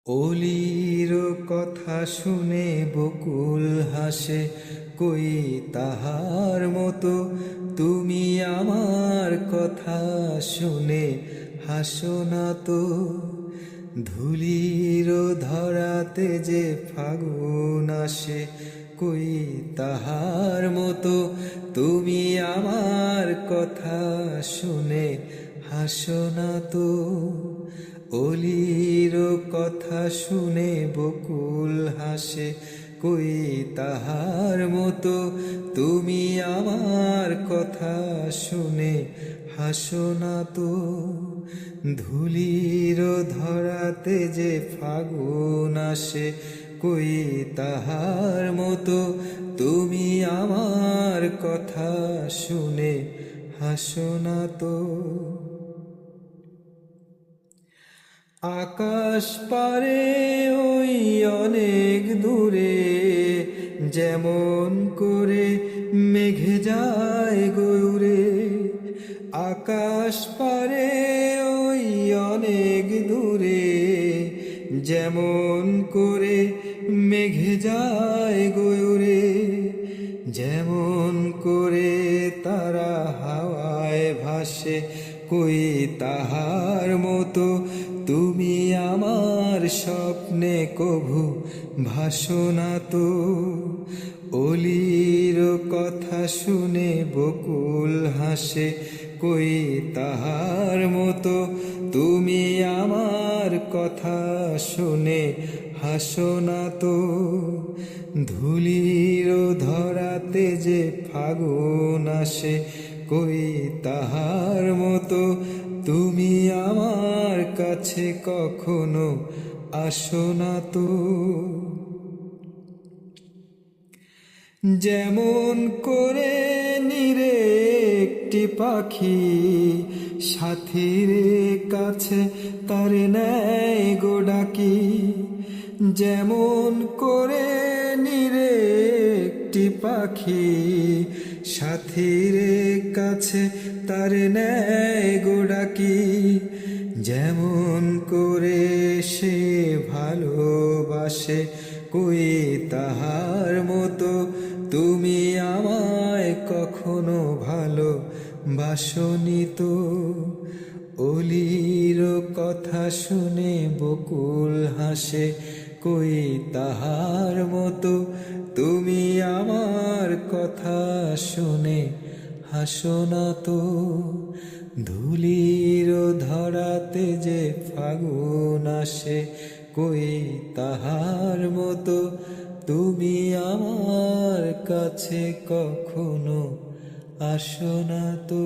অলির কথা শুনে বকুল হাসে, কই তাহার মতো তুমি আমার কথা শুনে হাসো না তো। ধুলির ধরাতে যে ফাগুন আসে, কই তাহার মতো তুমি আমার কথা শুনে হাসো না তো। অলির কথা শুনে বকুল হাসে, কই তাহার মতো তুমি আমার কথা শুনে হাসো না তো। ধুলির ধরাতে যে ফাগুন আসে, কই তাহার মতো তুমি আমার কথা শুনে হাসো না তো। আকাশ পারে ওই অনেক দূরে, যেমন করে মেঘে যায় গৌরে। আকাশ পারে ওই অনেক দূরে, যেমন করে মেঘে যায় গৌরে। যেমন করে তারা হাওয়ায় ভাসে, কই তাহার মতো তুমি আমার স্বপ্নে কভু ভাসো না তো। অলির কথা শুনে বকুল হাসে, কই তাহার মতো তুমি আমার কথা শুনে হাসো না তো। ধুলির ধরাতে যে ফাগুন আসে, কই তাহার মতো তুমি আমার কাছে কখনো আসো না তো। যেমন করে নিরে একটি পাখি সাথীর কাছে তার নেয় গো ডাকি। যেমন করে নিরে একটি পাখি সাথীর কাছে তার নেয় গো ডাকি। যেমন করে সে ভালোবাসে, কই তাহার মতো তুমি আমায় কখনো ভালোবাসনি তো। অলির কথা শুনে বকুল হাসে, কই তাহার মতো তুমি আমার কথা শুনে হাসো না তো। ধুলির ধরাতে যে ফাগুন আসে, কই তাহার মতো তুমি আমার কাছে কখনো আসো না তো।